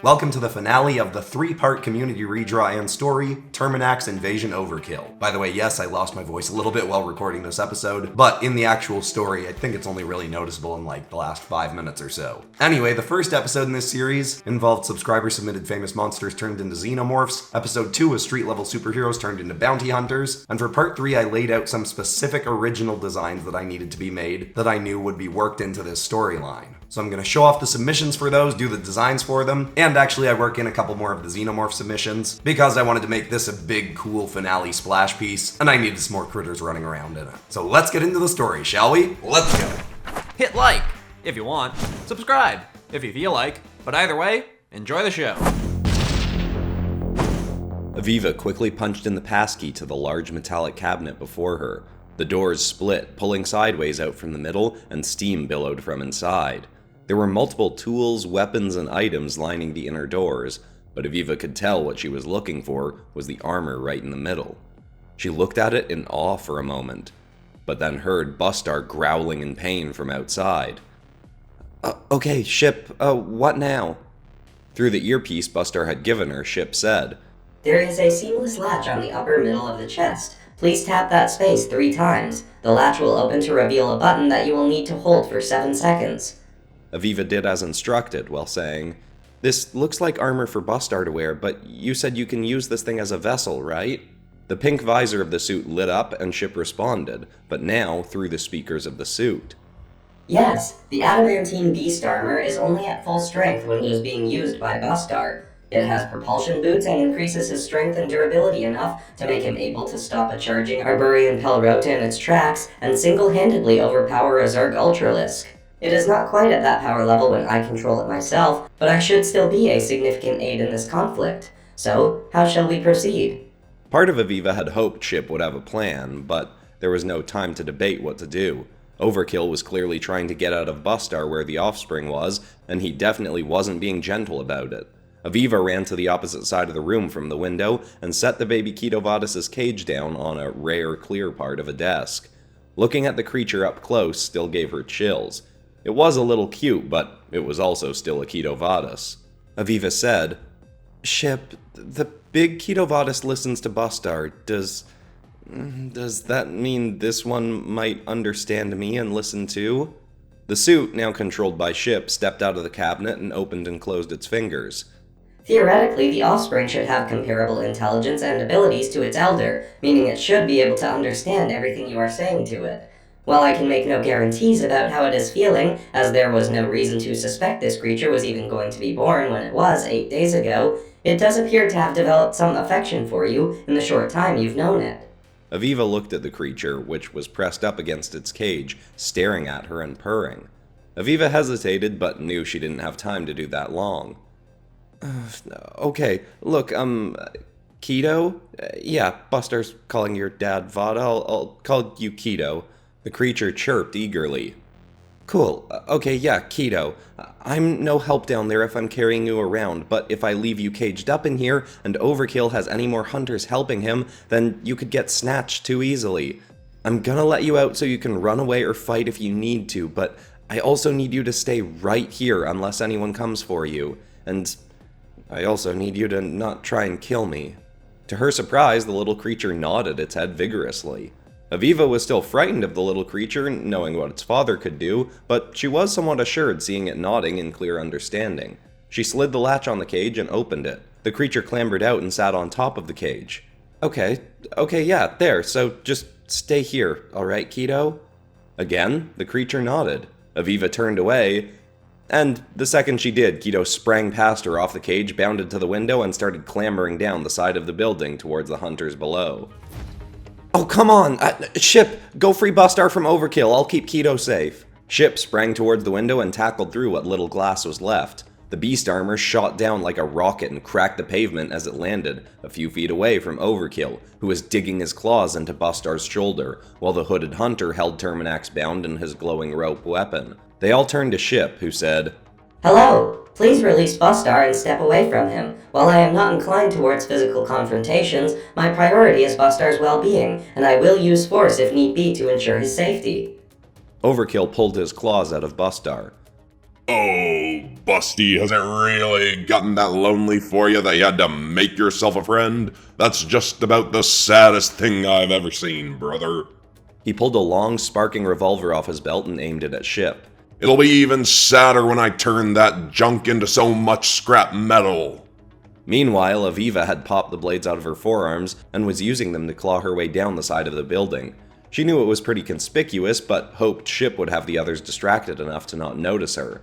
Welcome to the finale of the 3-part community redraw and story, Terminax Invasion Overkill. By the way, yes, I lost my voice a little bit while recording this episode, but in the actual story, I think it's only really noticeable in like the last 5 minutes or so. Anyway, the first episode in this series involved subscriber-submitted famous monsters turned into xenomorphs, episode 2 was street-level superheroes turned into bounty hunters, and for part 3 I laid out some specific original designs that I needed to be made that I knew would be worked into this storyline. So I'm going to show off the submissions for those, do the designs for them, and actually I work in a couple more of the Xenomorph submissions, because I wanted to make this a big, cool finale splash piece, and I needed some more critters running around in it. So let's get into the story, shall we? Let's go! Hit like if you want, subscribe if you feel like, but either way, enjoy the show. Eviva quickly punched in the passkey to the large metallic cabinet before her. The doors split, pulling sideways out from the middle, and steam billowed from inside. There were multiple tools, weapons, and items lining the inner doors, but Eviva could tell what she was looking for was the armor right in the middle. She looked at it in awe for a moment, but then heard Bustar growling in pain from outside. Okay, Ship, what now? Through the earpiece Bustar had given her, Ship said, "There is a seamless latch on the upper middle of the chest. Please tap that space 3 times. The latch will open to reveal a button that you will need to hold for 7 seconds. Eviva did as instructed while saying, "This looks like armor for Bustar to wear, but you said you can use this thing as a vessel, right?" The pink visor of the suit lit up and Ship responded, but now through the speakers of the suit. Yes, the adamantine beast armor is only at full strength when it is being used by Bustar. It has propulsion boots and increases his strength and durability enough to make him able to stop a charging Arborian Pelrota in its tracks and single-handedly overpower a Zerg Ultralisk. It is not quite at that power level when I control it myself, but I should still be a significant aid in this conflict. So, how shall we proceed?" Part of Eviva had hoped Ship would have a plan, but there was no time to debate what to do. Overkill was clearly trying to get out of Bustar where the offspring was, and he definitely wasn't being gentle about it. Eviva ran to the opposite side of the room from the window and set the baby Kedovadas' cage down on a rare clear part of a desk. Looking at the creature up close still gave her chills. It was a little cute, but it was also still a Kedovadas. Eviva said, "Ship, the big Kedovadas listens to Bustar. Does that mean this one might understand me and listen too?" The suit, now controlled by Ship, stepped out of the cabinet and opened and closed its fingers. Theoretically, the offspring should have comparable intelligence and abilities to its elder, meaning it should be able to understand everything you are saying to it. While I can make no guarantees about how it is feeling, as there was no reason to suspect this creature was even going to be born when it was 8 days ago, it does appear to have developed some affection for you in the short time you've known it." Eviva looked at the creature, which was pressed up against its cage, staring at her and purring. Eviva hesitated, but knew she didn't have time to do that long. Okay, look, Kedo? Yeah, Bustar's calling your dad Vada. I'll call you Kedo. The creature chirped eagerly. Cool. Okay, yeah, Kedo. I'm no help down there if I'm carrying you around, but if I leave you caged up in here and Overkill has any more hunters helping him, then you could get snatched too easily. I'm gonna let you out so you can run away or fight if you need to, but I also need you to stay right here unless anyone comes for you. And I also need you to not try and kill me. To her surprise, the little creature nodded its head vigorously. Eviva was still frightened of the little creature, knowing what its father could do, but she was somewhat assured seeing it nodding in clear understanding. She slid the latch on the cage and opened it. The creature clambered out and sat on top of the cage. Okay, yeah, there, so just stay here, alright, Kedo? Again, the creature nodded. Eviva turned away, and the second she did, Kedo sprang past her off the cage, bounded to the window, and started clambering down the side of the building towards the hunters below. "Oh, come on! Ship, go free Bustar from Overkill, I'll keep Kedo safe." Ship sprang towards the window and tackled through what little glass was left. The beast armor shot down like a rocket and cracked the pavement as it landed, a few feet away from Overkill, who was digging his claws into Bustar's shoulder, while the hooded hunter held Terminax bound in his glowing rope weapon. They all turned to Ship, who said, "Hello. Please release Bustar and step away from him. While I am not inclined towards physical confrontations, my priority is Bustar's well-being, and I will use force if need be to ensure his safety." Overkill pulled his claws out of Bustar. Oh, Busty, has it really gotten that lonely for you that you had to make yourself a friend? That's just about the saddest thing I've ever seen, brother. He pulled a long, sparking revolver off his belt and aimed it at Ship. It'll be even sadder when I turn that junk into so much scrap metal. Meanwhile, Eviva had popped the blades out of her forearms and was using them to claw her way down the side of the building. She knew it was pretty conspicuous, but hoped Ship would have the others distracted enough to not notice her.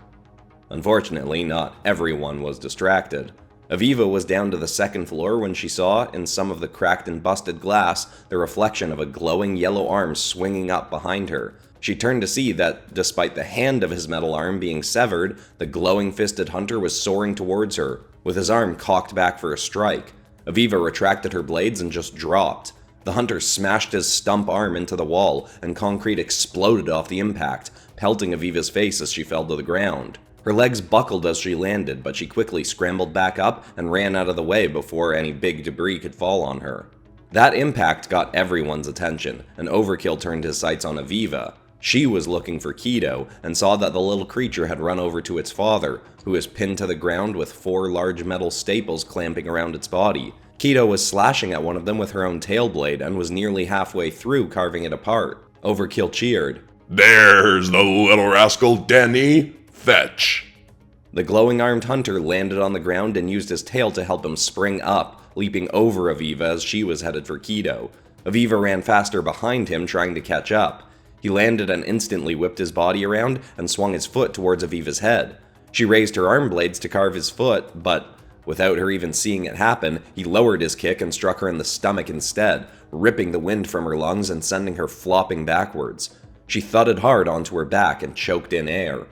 Unfortunately, not everyone was distracted. Eviva was down to the second floor when she saw, in some of the cracked and busted glass, the reflection of a glowing yellow arm swinging up behind her. She turned to see that, despite the hand of his metal arm being severed, the glowing-fisted hunter was soaring towards her, with his arm cocked back for a strike. Eviva retracted her blades and just dropped. The hunter smashed his stump arm into the wall, and concrete exploded off the impact, pelting Eviva's face as she fell to the ground. Her legs buckled as she landed, but she quickly scrambled back up and ran out of the way before any big debris could fall on her. That impact got everyone's attention, and Overkill turned his sights on Eviva. She was looking for Kedo, and saw that the little creature had run over to its father, who was pinned to the ground with 4 large metal staples clamping around its body. Kedo was slashing at one of them with her own tail blade, and was nearly halfway through carving it apart. Overkill cheered. There's the little rascal, Danny. Fetch. The glowing-armed hunter landed on the ground and used his tail to help him spring up, leaping over Eviva as she was headed for Kedo. Eviva ran faster behind him, trying to catch up. He landed and instantly whipped his body around and swung his foot towards Eviva's head. She raised her arm blades to carve his foot, but without her even seeing it happen, he lowered his kick and struck her in the stomach instead, ripping the wind from her lungs and sending her flopping backwards. She thudded hard onto her back and choked in air.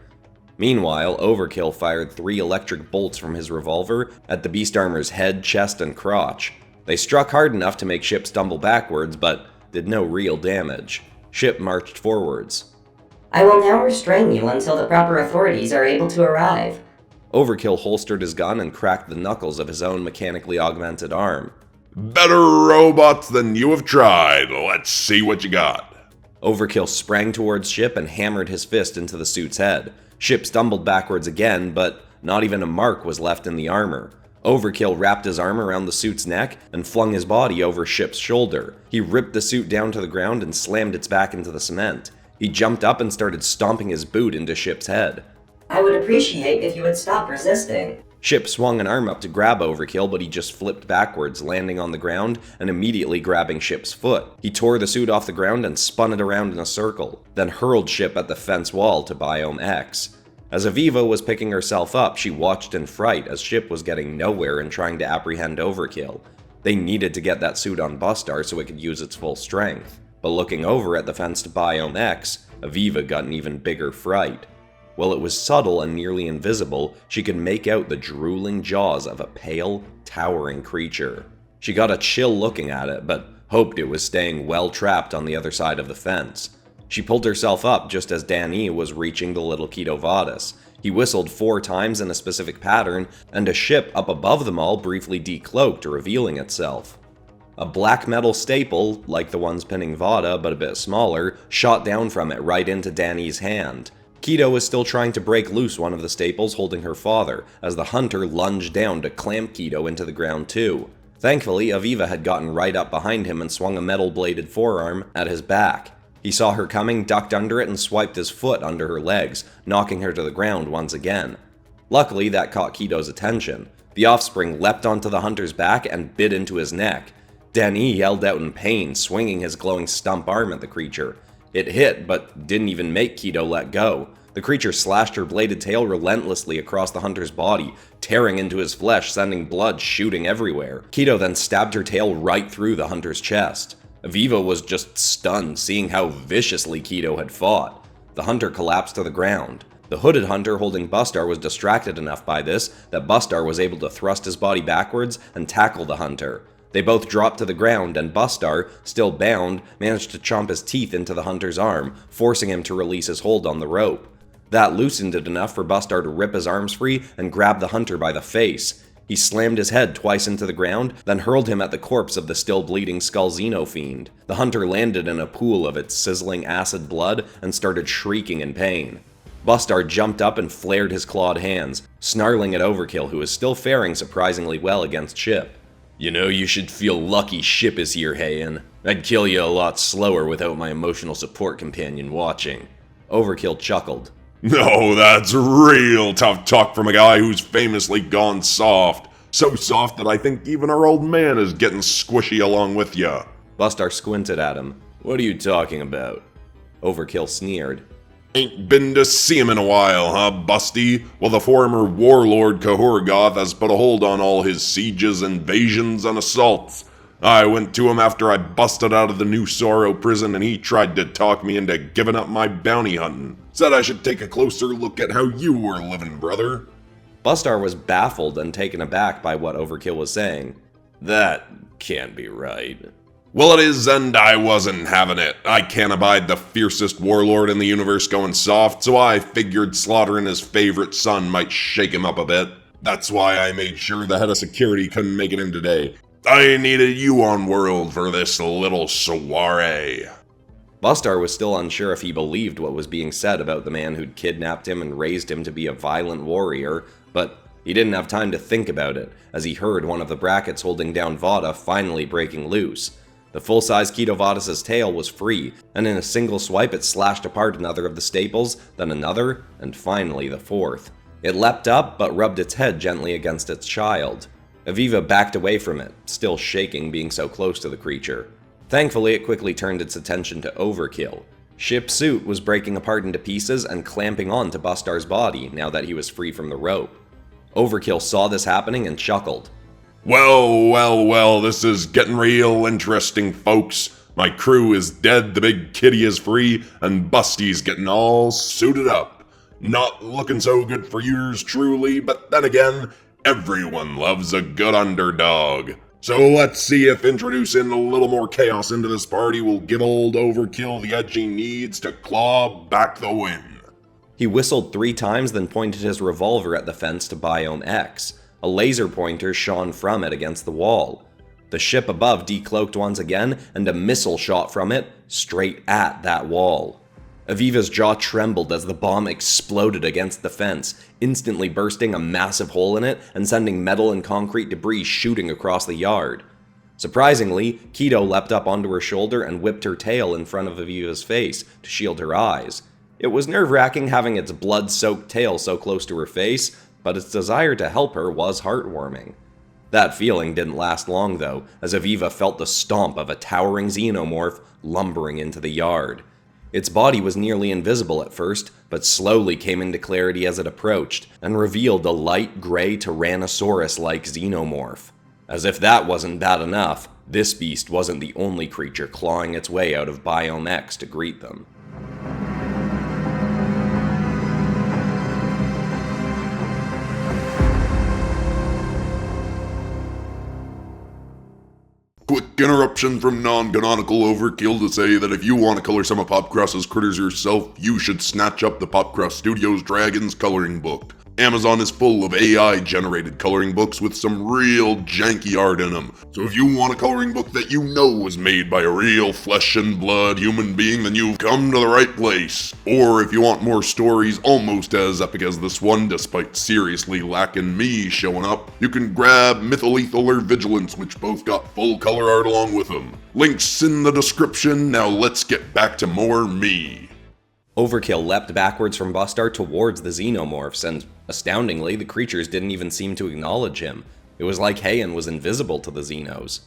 Meanwhile, Overkill fired 3 electric bolts from his revolver at the beast armor's head, chest, and crotch. They struck hard enough to make Ship stumble backwards, but did no real damage. Ship marched forwards. I will now restrain you until the proper authorities are able to arrive. Overkill holstered his gun and cracked the knuckles of his own mechanically augmented arm. Better robots than you have tried. Let's see what you got. Overkill sprang towards Ship and hammered his fist into the suit's head. Ship stumbled backwards again, but not even a mark was left in the armor. Overkill wrapped his arm around the suit's neck and flung his body over Ship's shoulder. He ripped the suit down to the ground and slammed its back into the cement. He jumped up and started stomping his boot into Ship's head. I would appreciate if you would stop resisting. Ship swung an arm up to grab Overkill, but he just flipped backwards, landing on the ground and immediately grabbing Ship's foot. He tore the suit off the ground and spun it around in a circle, then hurled Ship at the fence wall to Biome X. As Eviva was picking herself up, she watched in fright as Ship was getting nowhere and trying to apprehend Overkill. They needed to get that suit on Bustar so it could use its full strength. But looking over at the fenced Biome X, Eviva got an even bigger fright. While it was subtle and nearly invisible, she could make out the drooling jaws of a pale, towering creature. She got a chill looking at it, but hoped it was staying well trapped on the other side of the fence. She pulled herself up just as Danny was reaching the little Kedovadas. He whistled 4 times in a specific pattern, and a ship up above them all briefly decloaked, revealing itself. A black metal staple, like the ones pinning Vada but a bit smaller, shot down from it right into Danny's hand. Kedo was still trying to break loose one of the staples holding her father, as the hunter lunged down to clamp Kedo into the ground too. Thankfully, Eviva had gotten right up behind him and swung a metal-bladed forearm at his back. He saw her coming, ducked under it, and swiped his foot under her legs, knocking her to the ground once again. Luckily, that caught Kedo's attention. The offspring leapt onto the hunter's back and bit into his neck. Danny yelled out in pain, swinging his glowing stump arm at the creature. It hit, but didn't even make Kedo let go. The creature slashed her bladed tail relentlessly across the hunter's body, tearing into his flesh, sending blood shooting everywhere. Kedo then stabbed her tail right through the hunter's chest. Eviva was just stunned, seeing how viciously Kedo had fought. The hunter collapsed to the ground. The hooded hunter holding Bustar was distracted enough by this that Bustar was able to thrust his body backwards and tackle the hunter. They both dropped to the ground, and Bustar, still bound, managed to chomp his teeth into the hunter's arm, forcing him to release his hold on the rope. That loosened it enough for Bustar to rip his arms free and grab the hunter by the face. He slammed his head twice into the ground, then hurled him at the corpse of the still bleeding Skull Xenofiend. The hunter landed in a pool of its sizzling acid blood and started shrieking in pain. Bustar jumped up and flared his clawed hands, snarling at Overkill, who was still faring surprisingly well against Ship. You know, you should feel lucky Ship is here, Heian. I'd kill you a lot slower without my emotional support companion watching. Overkill chuckled. No, that's real tough talk from a guy who's famously gone soft. So soft that I think even our old man is getting squishy along with ya. Bustar squinted at him. What are you talking about? Overkill sneered. Ain't been to see him in a while, huh, Busty? Well, the former warlord Kahorgoth has put a hold on all his sieges, invasions, and assaults. I went to him after I busted out of the New Sorrow prison and he tried to talk me into giving up my bounty hunting. Said I should take a closer look at how you were living, brother. Bustar was baffled and taken aback by what Overkill was saying. That can't be right. Well, it is, and I wasn't having it. I can't abide the fiercest warlord in the universe going soft, so I figured slaughtering his favorite son might shake him up a bit. That's why I made sure the head of security couldn't make it in today. I needed you on world for this little soiree. Bustar was still unsure if he believed what was being said about the man who'd kidnapped him and raised him to be a violent warrior, but he didn't have time to think about it, as he heard one of the brackets holding down Vada finally breaking loose. The full-size Kedovadas' tail was free, and in a single swipe it slashed apart another of the staples, then another, and finally the fourth. It leapt up, but rubbed its head gently against its child. Eviva backed away from it, still shaking being so close to the creature. Thankfully, it quickly turned its attention to Overkill. Ship's suit was breaking apart into pieces and clamping on to Bustar's body now that he was free from the rope. Overkill saw this happening and chuckled. Well, this is getting real interesting, folks. My crew is dead, the big kitty is free, and Busty's getting all suited up. Not looking so good for yours truly, but then again, everyone loves a good underdog. So let's see if introducing a little more chaos into this party will give old Overkill the edge he needs to claw back the win. He whistled 3 times, then pointed his revolver at the fence to Biome X. A laser pointer shone from it against the wall. The ship above decloaked once again, and a missile shot from it straight at that wall. Eviva's jaw trembled as the bomb exploded against the fence, instantly bursting a massive hole in it and sending metal and concrete debris shooting across the yard. Surprisingly, Kedo leapt up onto her shoulder and whipped her tail in front of Eviva's face to shield her eyes. It was nerve-wracking having its blood-soaked tail so close to her face, but its desire to help her was heartwarming. That feeling didn't last long though, as Eviva felt the stomp of a towering xenomorph lumbering into the yard. Its body was nearly invisible at first, but slowly came into clarity as it approached, and revealed a light gray Tyrannosaurus-like xenomorph. As if that wasn't bad enough, this beast wasn't the only creature clawing its way out of Biome X to greet them. Quick interruption from non-canonical Overkill to say that if you want to color some of PopCross's critters yourself, you should snatch up the PopCross Studios Dragons coloring book. Amazon is full of AI-generated coloring books with some real janky art in them. So if you want a coloring book that you know was made by a real flesh and blood human being, then you've come to the right place. Or if you want more stories almost as epic as this one, despite seriously lacking me showing up, you can grab Mytholethal or Vigilance, which both got full color art along with them. Links in the description. Now let's get back to more me. Overkill leapt backwards from Bustar towards the xenomorphs, and astoundingly, the creatures didn't even seem to acknowledge him. It was like Heian was invisible to the Xenos.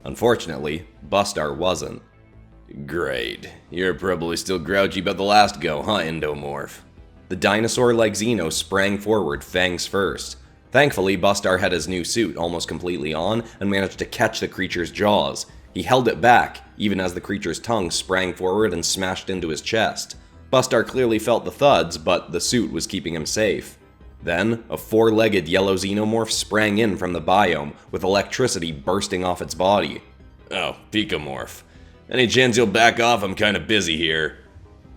Unfortunately, Bustar wasn't. Great. You're probably still grouchy about the last go, huh, Endomorph? The dinosaur-like Xeno sprang forward, fangs first. Thankfully, Bustar had his new suit almost completely on and managed to catch the creature's jaws. He held it back, even as the creature's tongue sprang forward and smashed into his chest. Bustar clearly felt the thuds, but the suit was keeping him safe. Then, a 4-legged yellow xenomorph sprang in from the biome, with electricity bursting off its body. Oh, Pikamorph. Any chance you'll back off? I'm kinda busy here.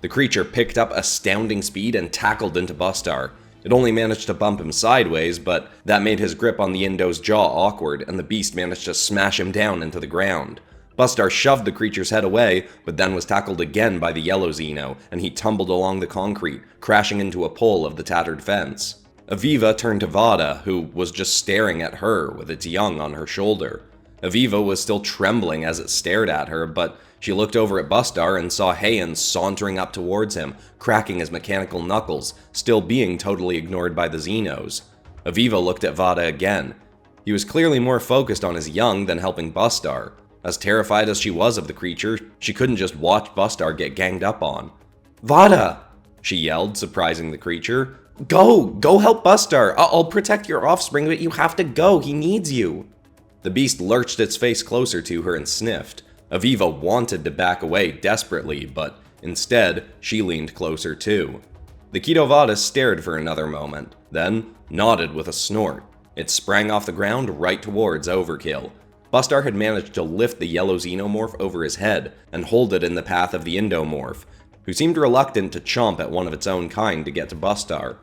The creature picked up astounding speed and tackled into Bustar. It only managed to bump him sideways, but that made his grip on the Indo's jaw awkward, and the beast managed to smash him down into the ground. Bustar shoved the creature's head away, but then was tackled again by the yellow Xeno, and he tumbled along the concrete, crashing into a pole of the tattered fence. Eviva turned to Vada, who was just staring at her with its young on her shoulder. Eviva was still trembling as it stared at her, but she looked over at Bustar and saw Heian sauntering up towards him, cracking his mechanical knuckles, still being totally ignored by the Xenos. Eviva looked at Vada again. He was clearly more focused on his young than helping Bustar. As terrified as she was of the creature, she couldn't just watch Bustar get ganged up on. "Vada!" she yelled, surprising the creature. Go help Bustar! I'll protect your offspring, but you have to go, he needs you!" The beast lurched its face closer to her and sniffed. Eviva wanted to back away desperately, but instead, she leaned closer too. The Kedovadas stared for another moment, then nodded with a snort. It sprang off the ground right towards Overkill. Bustar had managed to lift the yellow Xenomorph over his head and hold it in the path of the Indomorph, who seemed reluctant to chomp at one of its own kind to get to Bustar.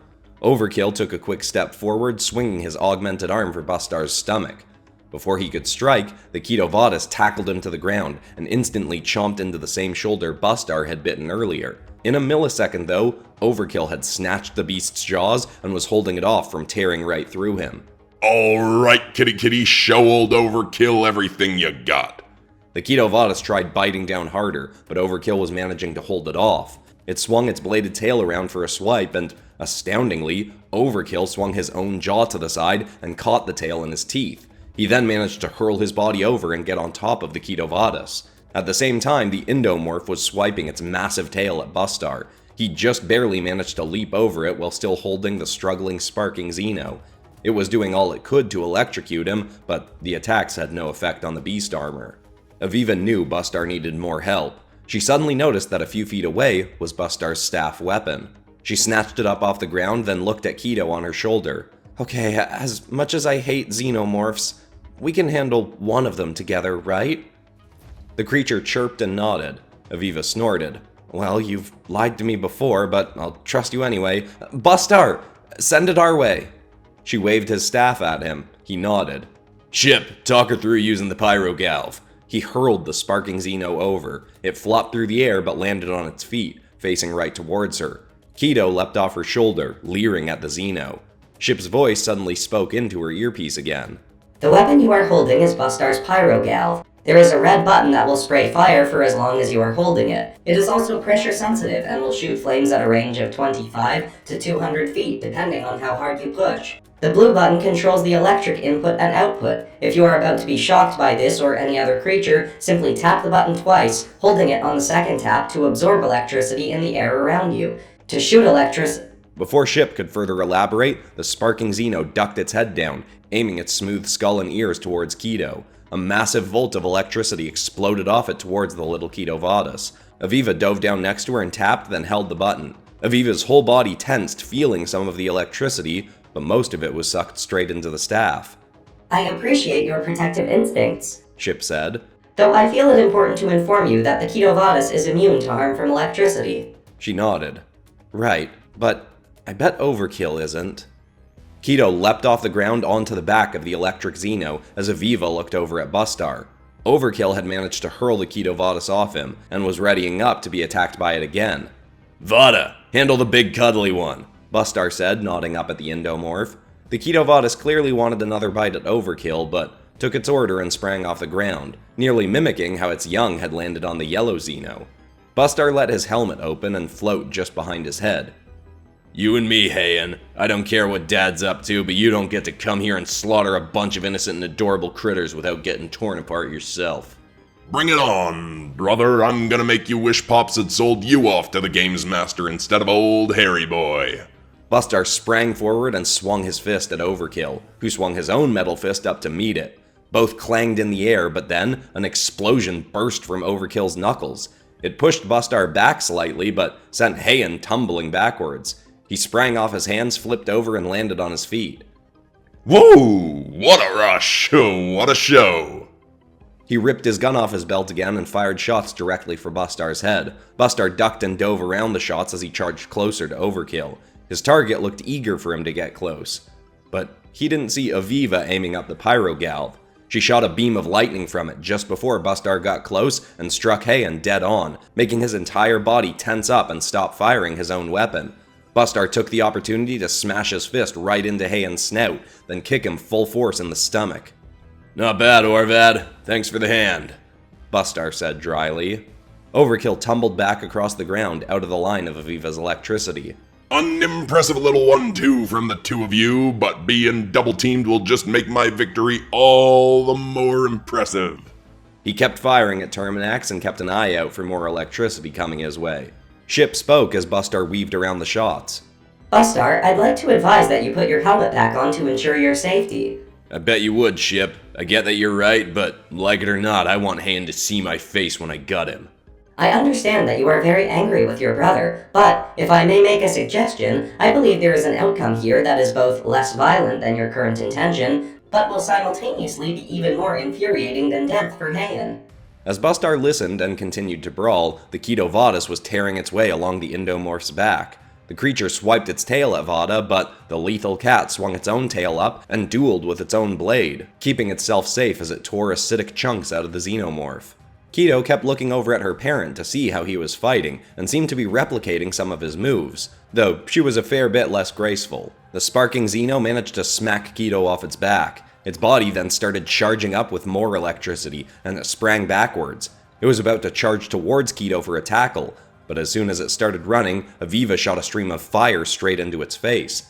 Overkill took a quick step forward, swinging his augmented arm for Bustar's stomach. Before he could strike, the Kedovadas tackled him to the ground and instantly chomped into the same shoulder Bustar had bitten earlier. In a millisecond though, Overkill had snatched the beast's jaws and was holding it off from tearing right through him. Alright, kitty, show old Overkill everything you got. The Kedovadas tried biting down harder, but Overkill was managing to hold it off. It swung its bladed tail around for a swipe, and, astoundingly, Overkill swung his own jaw to the side and caught the tail in his teeth. He then managed to hurl his body over and get on top of the Kedovadas. At the same time, the Indomorph was swiping its massive tail at Bustar. He just barely managed to leap over it while still holding the struggling sparking Xeno. It was doing all it could to electrocute him, but the attacks had no effect on the beast armor. Eviva knew Bustar needed more help. She suddenly noticed that a few feet away was Bustar's staff weapon. She snatched it up off the ground, then looked at Kedo on her shoulder. "Okay, as much as I hate Xenomorphs, we can handle one of them together, right?" The creature chirped and nodded. Eviva snorted. "Well, you've lied to me before, but I'll trust you anyway. Bustar! Send it our way!" She waved his staff at him. He nodded. "Ship, talk her through using the pyrogalv." He hurled the sparking Xeno over. It flopped through the air but landed on its feet, facing right towards her. Kedo leapt off her shoulder, leering at the Xeno. Ship's voice suddenly spoke into her earpiece again. The weapon you are holding is Bustar's pyrogalv. There is a red button that will spray fire for as long as you are holding it. It is also pressure sensitive and will shoot flames at a range of 25 to 200 feet depending on how hard you push. The blue button controls the electric input and output. If you are about to be shocked by this or any other creature, simply tap the button twice, holding it on the second tap to absorb electricity in the air around you. To shoot electricity... Before Ship could further elaborate, the sparking Xeno ducked its head down, aiming its smooth skull and ears towards Kedo. A massive volt of electricity exploded off it towards the little Kedovadas. Eviva dove down next to her and tapped, then held the button. Eviva's whole body tensed, feeling some of the electricity, but most of it was sucked straight into the staff. I appreciate your protective instincts, Ship said. Though I feel it important to inform you that the Kedovadas is immune to harm from electricity. She nodded. Right, but I bet Overkill isn't. Kedo leapt off the ground onto the back of the electric Xeno as Eviva looked over at Bustar. Overkill had managed to hurl the Kedovadas off him, and was readying up to be attacked by it again. "Vada, handle the big cuddly one," Bustar said, nodding up at the Indomorph. The Kedovadas clearly wanted another bite at Overkill, but took its order and sprang off the ground, nearly mimicking how its young had landed on the yellow Xeno. Bustar let his helmet open and float just behind his head. "You and me, Heian. I don't care what Dad's up to, but you don't get to come here and slaughter a bunch of innocent and adorable critters without getting torn apart yourself." Bring it on, brother. I'm gonna make you wish Pops had sold you off to the Games Master instead of old Harry Boy. Bustar sprang forward and swung his fist at Overkill, who swung his own metal fist up to meet it. Both clanged in the air, but then an explosion burst from Overkill's knuckles. It pushed Bustar back slightly, but sent Heian tumbling backwards. He sprang off his hands, flipped over, and landed on his feet. Whoa! What a rush! What a show! He ripped his gun off his belt again and fired shots directly for Bustar's head. Bustar ducked and dove around the shots as he charged closer to Overkill. His target looked eager for him to get close. But he didn't see Eviva aiming up the pyrogalv. She shot a beam of lightning from it just before Bustar got close and struck Heian dead on, making his entire body tense up and stop firing his own weapon. Bustar took the opportunity to smash his fist right into Heian's snout, then kick him full force in the stomach. "Not bad, Orvaad. Thanks for the hand," Bustar said dryly. Overkill tumbled back across the ground out of the line of Eviva's electricity. Unimpressive little 1-2 from the two of you, but being double-teamed will just make my victory all the more impressive. He kept firing at Terminax and kept an eye out for more electricity coming his way. Ship spoke as Bustar weaved around the shots. Bustar, I'd like to advise that you put your helmet back on to ensure your safety. "I bet you would, Ship. I get that you're right, but like it or not, I want Heian to see my face when I gut him." I understand that you are very angry with your brother, but if I may make a suggestion, I believe there is an outcome here that is both less violent than your current intention, but will simultaneously be even more infuriating than death for Heian. As Bustar listened and continued to brawl, the Kedovadas was tearing its way along the Indomorph's back. The creature swiped its tail at Vada, but the lethal cat swung its own tail up and dueled with its own blade, keeping itself safe as it tore acidic chunks out of the Xenomorph. Kedo kept looking over at her parent to see how he was fighting, and seemed to be replicating some of his moves, though she was a fair bit less graceful. The sparking Xeno managed to smack Kedo off its back. Its body then started charging up with more electricity, and it sprang backwards. It was about to charge towards Kedo for a tackle, but as soon as it started running, Eviva shot a stream of fire straight into its face.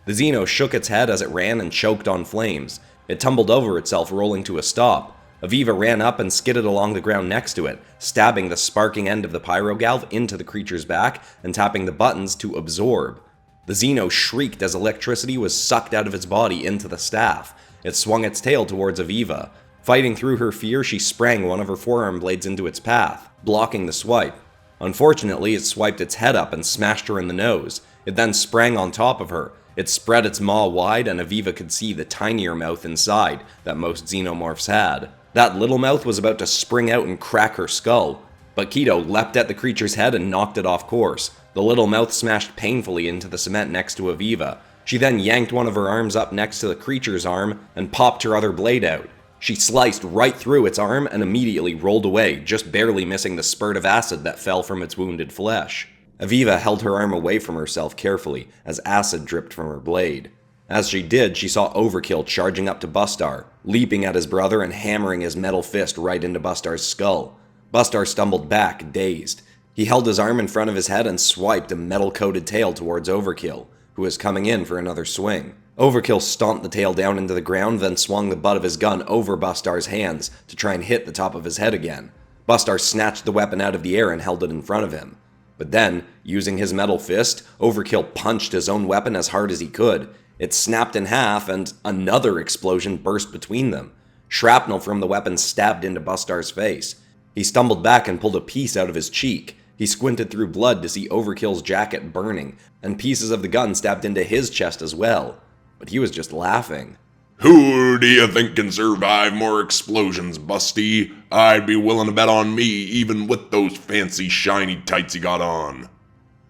The Xeno shook its head as it ran and choked on flames. It tumbled over itself, rolling to a stop. Eviva ran up and skidded along the ground next to it, stabbing the sparking end of the pyrogalv into the creature's back and tapping the buttons to absorb. The Xeno shrieked as electricity was sucked out of its body into the staff. It swung its tail towards Eviva. Fighting through her fear, she sprang one of her forearm blades into its path, blocking the swipe. Unfortunately, it swiped its head up and smashed her in the nose. It then sprang on top of her. It spread its maw wide, and Eviva could see the tinier mouth inside that most Xenomorphs had. That little mouth was about to spring out and crack her skull, but Kedo leapt at the creature's head and knocked it off course. The little mouth smashed painfully into the cement next to Eviva. She then yanked one of her arms up next to the creature's arm and popped her other blade out. She sliced right through its arm and immediately rolled away, just barely missing the spurt of acid that fell from its wounded flesh. Eviva held her arm away from herself carefully as acid dripped from her blade. As she did, she saw Overkill charging up to Bustar, leaping at his brother and hammering his metal fist right into Bustar's skull. Bustar stumbled back, dazed. He held his arm in front of his head and swiped a metal-coated tail towards Overkill, who was coming in for another swing. Overkill stomped the tail down into the ground, then swung the butt of his gun over Bustar's hands to try and hit the top of his head again. Bustar snatched the weapon out of the air and held it in front of him. But then, using his metal fist, Overkill punched his own weapon as hard as he could. It snapped in half, and another explosion burst between them. Shrapnel from the weapon stabbed into Bustar's face. He stumbled back and pulled a piece out of his cheek. He squinted through blood to see Overkill's jacket burning, and pieces of the gun stabbed into his chest as well. But he was just laughing. Who do you think can survive more explosions, Busty? I'd be willing to bet on me, even with those fancy shiny tights you got on.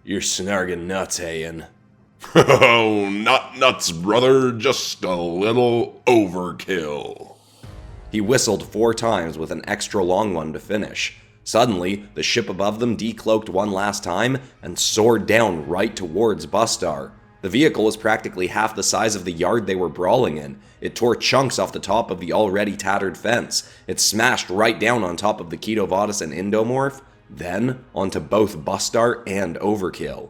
"You're snarging nuts, Heian." Oh, not nuts, brother, just a little overkill. He whistled 4 times with an extra long one to finish. Suddenly, the ship above them decloaked one last time and soared down right towards Bustar. The vehicle was practically half the size of the yard they were brawling in. It tore chunks off the top of the already tattered fence. It smashed right down on top of the Kedovadas and Indomorph, then onto both Bustar and Overkill.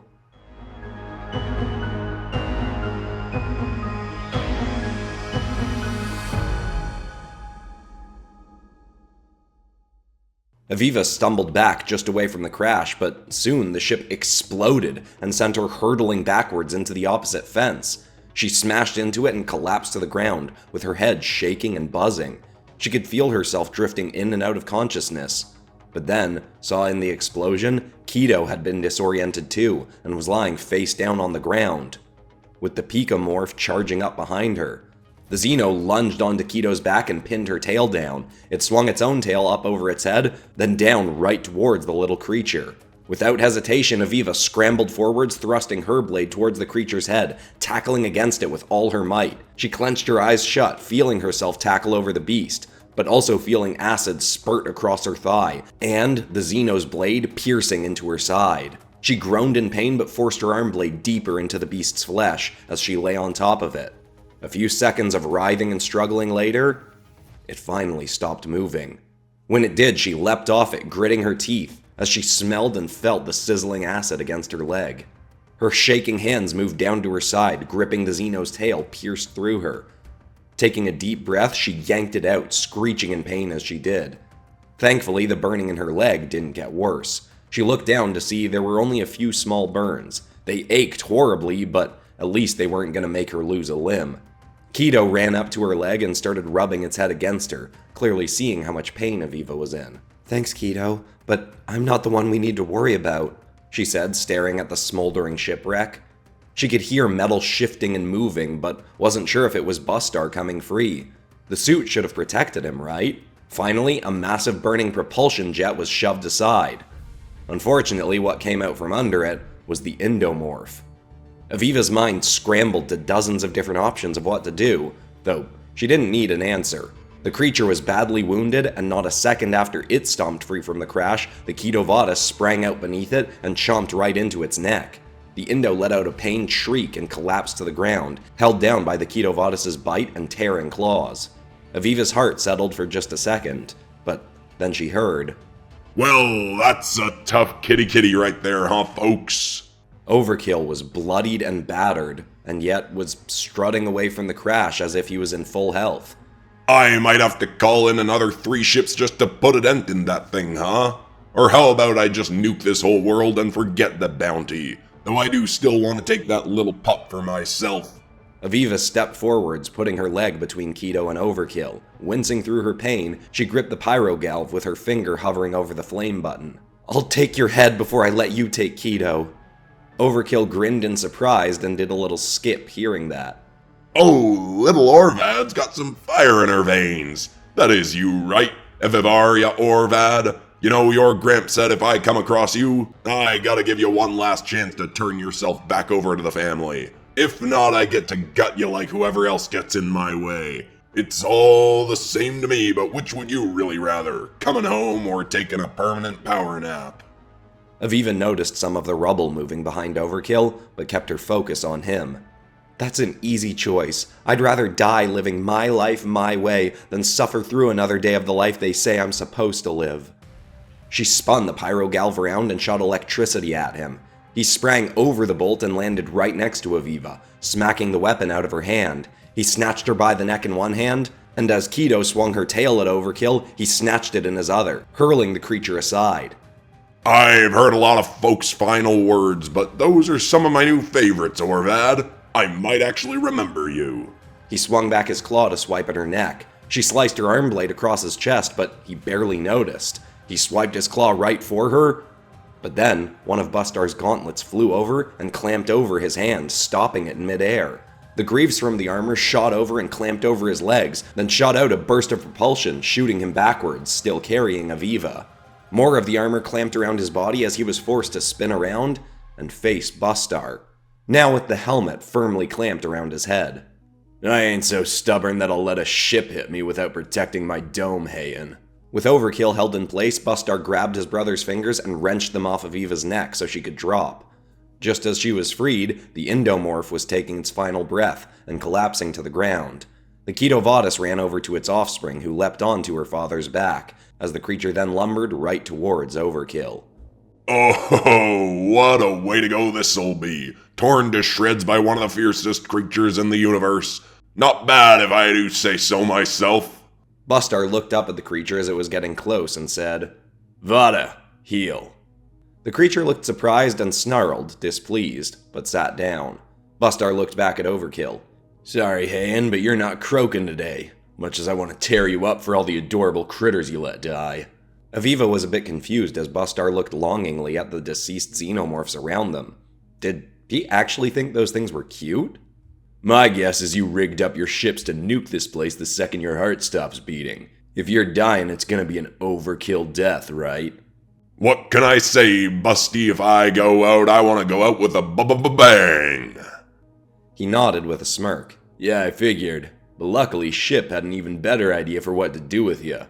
Eviva stumbled back just away from the crash, but soon the ship exploded and sent her hurtling backwards into the opposite fence. She smashed into it and collapsed to the ground, with her head shaking and buzzing. She could feel herself drifting in and out of consciousness. But then, saw in the explosion, Kedo had been disoriented too, and was lying face down on the ground, with the Pikachu charging up behind her. The Xeno lunged onto Kedo's back and pinned her tail down. It swung its own tail up over its head, then down right towards the little creature. Without hesitation, Eviva scrambled forwards, thrusting her blade towards the creature's head, tackling against it with all her might. She clenched her eyes shut, feeling herself tackle over the beast, but also feeling acid spurt across her thigh, and the Xeno's blade piercing into her side. She groaned in pain but forced her arm blade deeper into the beast's flesh as she lay on top of it. A few seconds of writhing and struggling later, it finally stopped moving. When it did, she leapt off it, gritting her teeth, as she smelled and felt the sizzling acid against her leg. Her shaking hands moved down to her side, gripping the Xeno's tail pierced through her. Taking a deep breath, she yanked it out, screeching in pain as she did. Thankfully, the burning in her leg didn't get worse. She looked down to see there were only a few small burns. They ached horribly, but at least they weren't going to make her lose a limb. Kedo ran up to her leg and started rubbing its head against her, clearly seeing how much pain Eviva was in. "Thanks, Kedo, but I'm not the one we need to worry about," she said, staring at the smoldering shipwreck. She could hear metal shifting and moving, but wasn't sure if it was Bustar coming free. The suit should have protected him, right? Finally, a massive burning propulsion jet was shoved aside. Unfortunately, what came out from under it was the Indomorph. Eviva's mind scrambled to dozens of different options of what to do, though she didn't need an answer. The creature was badly wounded, and not a second after it stomped free from the crash, the Kedovadas sprang out beneath it and chomped right into its neck. The Indo let out a pained shriek and collapsed to the ground, held down by the Kedovadas' bite and tearing claws. Eviva's heart settled for just a second, but then she heard, Well, that's a tough kitty right there, huh, folks? Overkill was bloodied and battered, and yet was strutting away from the crash as if he was in full health. I might have to call in another 3 ships just to put a dent in that thing, huh? Or how about I just nuke this whole world and forget the bounty? Though I do still want to take that little pup for myself. Eviva stepped forwards, putting her leg between Kedo and Overkill. Wincing through her pain, she gripped the pyrogalv with her finger hovering over the flame button. "I'll take your head before I let you take Kedo." Overkill grinned in surprise and did a little skip hearing that. Oh, little Orvaad's got some fire in her veins. That is you, right? Eviva Orvaad. You know, your Gramp said if I come across you, I gotta give you one last chance to turn yourself back over to the family. If not, I get to gut you like whoever else gets in my way. It's all the same to me, but which would you really rather? Coming home or taking a permanent power nap? Eviva noticed some of the rubble moving behind Overkill, but kept her focus on him. "That's an easy choice. I'd rather die living my life my way than suffer through another day of the life they say I'm supposed to live." She spun the pyrogalv around and shot electricity at him. He sprang over the bolt and landed right next to Eviva, smacking the weapon out of her hand. He snatched her by the neck in one hand, and as Kedo swung her tail at Overkill, he snatched it in his other, hurling the creature aside. I've heard a lot of folks' final words, but those are some of my new favorites, Orvaad. I might actually remember you. He swung back his claw to swipe at her neck. She sliced her arm blade across his chest, but he barely noticed. He swiped his claw right for her, but then one of Bustar's gauntlets flew over and clamped over his hand, stopping it in midair. The greaves from the armor shot over and clamped over his legs, then shot out a burst of propulsion, shooting him backwards, still carrying Eviva. More of the armor clamped around his body as he was forced to spin around and face Bustar, now with the helmet firmly clamped around his head. "I ain't so stubborn that I'll let a ship hit me without protecting my dome, Hayen." With Overkill held in place, Bustar grabbed his brother's fingers and wrenched them off of Eva's neck so she could drop. Just as she was freed, the Indomorph was taking its final breath and collapsing to the ground. The Kedovadas ran over to its offspring, who leapt onto her father's back, as the creature then lumbered right towards Overkill. Oh, what a way to go this'll be. Torn to shreds by one of the fiercest creatures in the universe. Not bad if I do say so myself. Bustar looked up at the creature as it was getting close and said, "Vada, heal." The creature looked surprised and snarled, displeased, but sat down. Bustar looked back at Overkill. "Sorry, Hayen, but you're not croaking today, much as I want to tear you up for all the adorable critters you let die." Eviva was a bit confused as Bustar looked longingly at the deceased xenomorphs around them. Did he actually think those things were cute? "My guess is you rigged up your ships to nuke this place the second your heart stops beating. If you're dying, it's gonna be an overkill death, right?" What can I say, Busty? If I go out, I want to go out with a bang. He nodded with a smirk. Yeah, I figured. But luckily, Ship had an even better idea for what to do with you.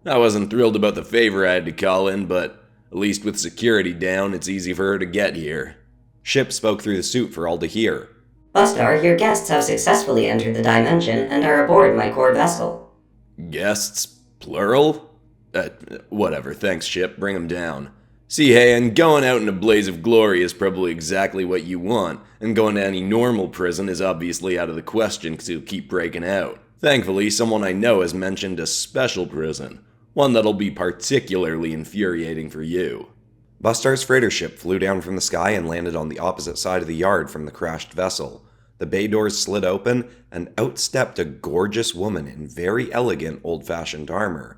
I wasn't thrilled about the favor I had to call in, but at least with security down, it's easy for her to get here. Ship spoke through the suit for all to hear. Bustar, your guests have successfully entered the dimension and are aboard my core vessel. Guests? Plural? Whatever, thanks, Ship. Bring 'em down. See, hey, and going out in a blaze of glory is probably exactly what you want, and going to any normal prison is obviously out of the question because you'll keep breaking out. Thankfully, someone I know has mentioned a special prison, one that'll be particularly infuriating for you. Bustar's freighter ship flew down from the sky and landed on the opposite side of the yard from the crashed vessel. The bay doors slid open, and out stepped a gorgeous woman in very elegant, old-fashioned armor.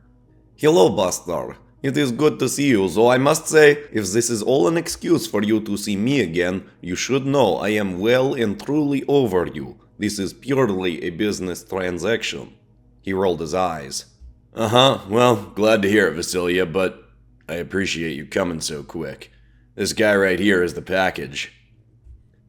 Hello, Bustar. It is good to see you, though I must say, if this is all an excuse for you to see me again, you should know I am well and truly over you. This is purely a business transaction. He rolled his eyes. Well, glad to hear it, Vasilia, but I appreciate you coming so quick. This guy right here is the package.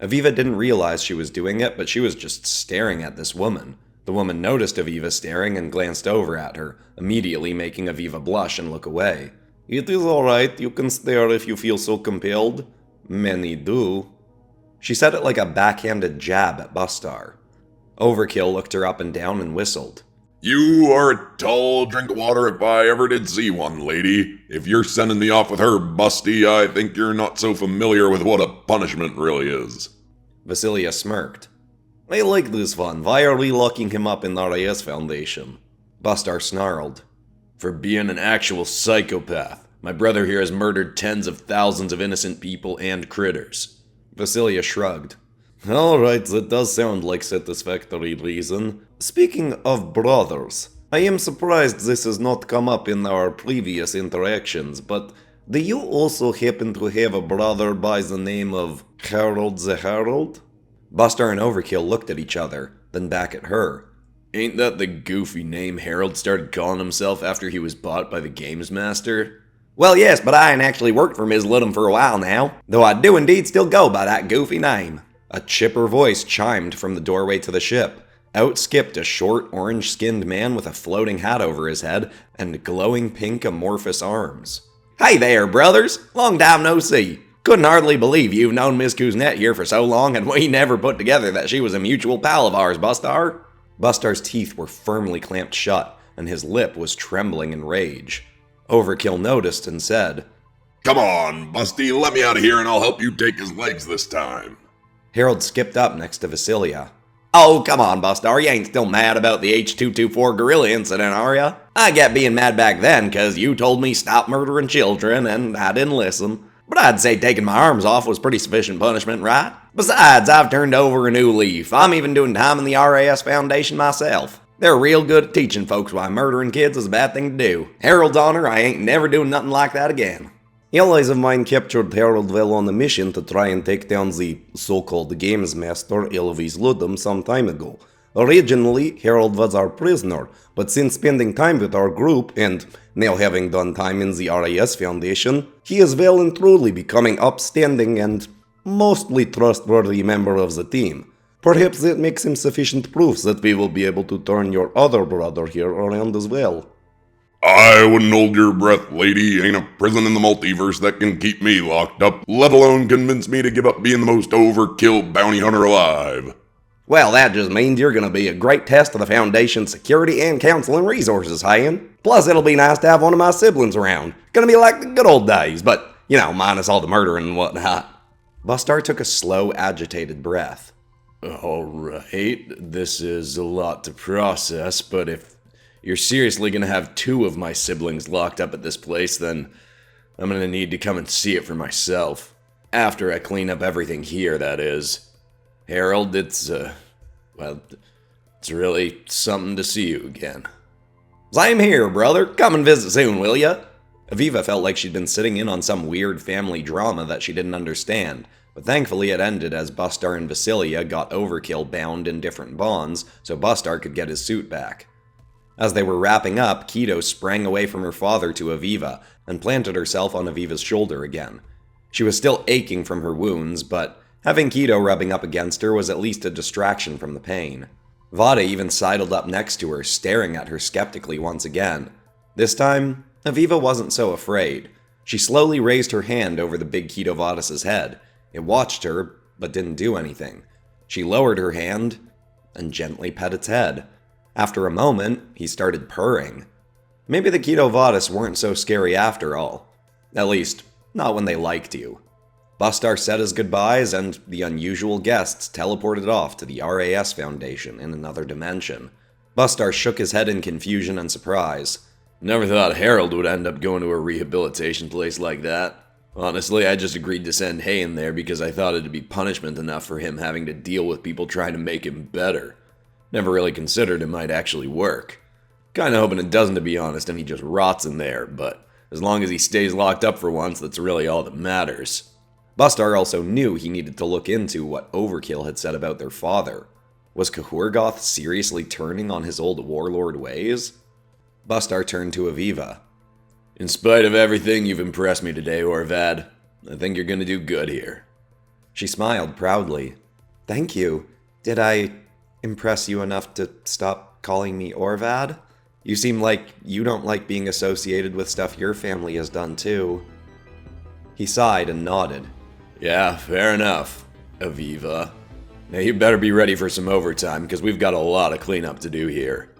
Eviva didn't realize she was doing it, but she was just staring at this woman. The woman noticed Eviva staring and glanced over at her, immediately making Eviva blush and look away. It is alright, you can stare if you feel so compelled. Many do. She said it like a backhanded jab at Bustar. Overkill looked her up and down and whistled. You are a tall drink of water if I ever did see one, lady. If you're sending me off with her, Busty, I think you're not so familiar with what a punishment really is. Vasilia smirked. I like this one. Why are we locking him up in the RAS Foundation? Bustar snarled. For being an actual psychopath. My brother here has murdered tens of thousands of innocent people and critters. Vasilia shrugged. Alright, that does sound like satisfactory reason. Speaking of brothers, I am surprised this has not come up in our previous interactions, but do you also happen to have a brother by the name of Harold the Herald? Bustar and Overkill looked at each other, then back at her. Ain't that the goofy name Harold started calling himself after he was bought by the Games Master? Well, yes, but I ain't actually worked for Ms. Ludham for a while now, though I do indeed still go by that goofy name. A chipper voice chimed from the doorway to the ship. Out skipped a short, orange-skinned man with a floating hat over his head and glowing pink amorphous arms. Hey there, brothers! Long time no see. Couldn't hardly believe you've known Miss Kuznet here for so long, and we never put together that she was a mutual pal of ours, Bustar. Bustar's teeth were firmly clamped shut, and his lip was trembling in rage. Overkill noticed and said, Come on, Busty, let me out of here and I'll help you take his legs this time. Harold skipped up next to Vasilia. Oh, come on, Bustar, you ain't still mad about the H-224 gorilla incident, are ya? I get being mad back then, 'cause you told me stop murdering children, and I didn't listen. But I'd say taking my arms off was pretty sufficient punishment, right? Besides, I've turned over a new leaf. I'm even doing time in the RAS Foundation myself. They're real good at teaching folks why murdering kids is a bad thing to do. Harold's honor, I ain't never doing nothing like that again. Allies of mine captured Harold while on a mission to try and take down the so-called Games Master Illustrator Ludham some time ago. Originally, Harold was our prisoner, but since spending time with our group, and now having done time in the RAS Foundation, he is well and truly becoming upstanding and mostly trustworthy member of the team. Perhaps that makes him sufficient proof that we will be able to turn your other brother here around as well. I wouldn't hold your breath, lady. Ain't a prison in the multiverse that can keep me locked up, let alone convince me to give up being the most overkill bounty hunter alive. Well, that just means you're going to be a great test of the Foundation's security and counseling resources, Hayen. Plus, it'll be nice to have one of my siblings around. Gonna be like the good old days, but, you know, minus all the murdering and whatnot. Bustar took a slow, agitated breath. Alright, this is a lot to process, but if you're seriously going to have two of my siblings locked up at this place, then I'm going to need to come and see it for myself. After I clean up everything here, that is. Harold, it's really something to see you again. Same here, brother. Come and visit soon, will ya? Eviva felt like she'd been sitting in on some weird family drama that she didn't understand, but thankfully it ended as Bustar and Vasilia got Overkill bound in different bonds, so Bustar could get his suit back. As they were wrapping up, Kedo sprang away from her father to Eviva and planted herself on Eviva's shoulder again. She was still aching from her wounds, but having Kedo rubbing up against her was at least a distraction from the pain. Vada even sidled up next to her, staring at her skeptically once again. This time, Eviva wasn't so afraid. She slowly raised her hand over the big Kedovadas' head. It watched her, but didn't do anything. She lowered her hand and gently pet its head. After a moment, he started purring. Maybe the Kedovadas weren't so scary after all. At least, not when they liked you. Bustar said his goodbyes, and the unusual guests teleported off to the RAS Foundation in another dimension. Bustar shook his head in confusion and surprise. Never thought Harold would end up going to a rehabilitation place like that. Honestly, I just agreed to send Hain there because I thought it'd be punishment enough for him having to deal with people trying to make him better. Never really considered it might actually work. Kinda hoping it doesn't, to be honest, and he just rots in there, but as long as he stays locked up for once, that's really all that matters. Bustar also knew he needed to look into what Overkill had said about their father. Was Cahorgoth seriously turning on his old warlord ways? Bustar turned to Eviva. In spite of everything, you've impressed me today, Orvaad. I think you're gonna do good here. She smiled proudly. Thank you. Did I impress you enough to stop calling me Orvaad? You seem like you don't like being associated with stuff your family has done too. He sighed and nodded. Yeah, fair enough, Eviva. Now you better be ready for some overtime, because we've got a lot of cleanup to do here.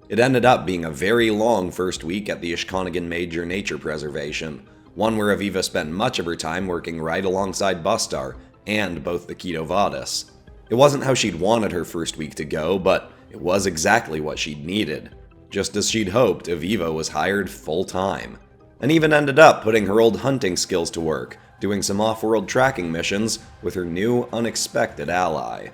It ended up being a very long first week at the Ishkonigan Major Nature Preservation, one where Eviva spent much of her time working right alongside Bustar and both the Kedovadas. It wasn't how she'd wanted her first week to go, but it was exactly what she'd needed. Just as she'd hoped, Eviva was hired full-time, and even ended up putting her old hunting skills to work, doing some off-world tracking missions with her new, unexpected ally.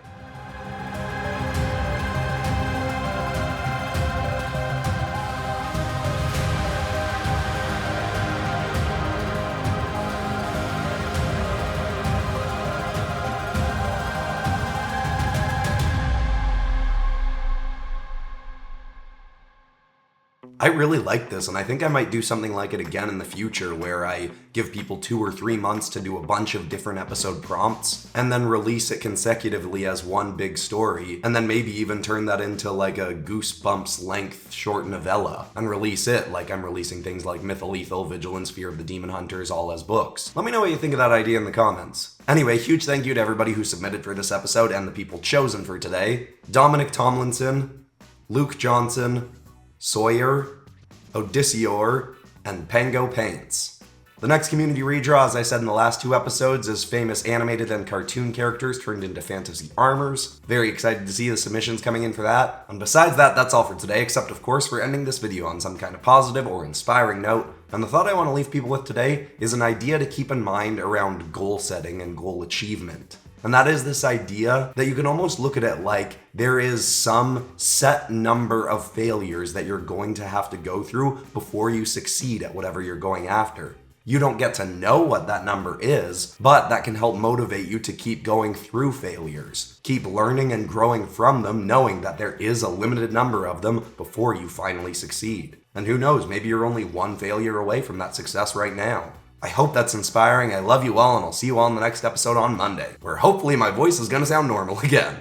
I really like this, and I think I might do something like it again in the future, where I give people 2 or 3 months to do a bunch of different episode prompts, and then release it consecutively as one big story, and then maybe even turn that into like a Goosebumps length short novella, and release it like I'm releasing things like Mytholethal, Vigilance, Fear of the Demon Hunters, all as books. Let me know what you think of that idea in the comments. Anyway, huge thank you to everybody who submitted for this episode and the people chosen for today. Dominic Tomlinson, Luke Johnson, Sawyer, Odysseor, and Pango Paints. The next community redraw, as I said in the last 2 episodes, is famous animated and cartoon characters turned into fantasy armors. Very excited to see the submissions coming in for that. And besides that, that's all for today, except of course for ending this video on some kind of positive or inspiring note. And the thought I want to leave people with today is an idea to keep in mind around goal setting and goal achievement. And that is this idea that you can almost look at it like there is some set number of failures that you're going to have to go through before you succeed at whatever you're going after. You don't get to know what that number is, but that can help motivate you to keep going through failures. Keep learning and growing from them, knowing that there is a limited number of them before you finally succeed. And who knows, maybe you're only 1 failure away from that success right now. I hope that's inspiring. I love you all, and I'll see you all in the next episode on Monday, where hopefully my voice is gonna sound normal again.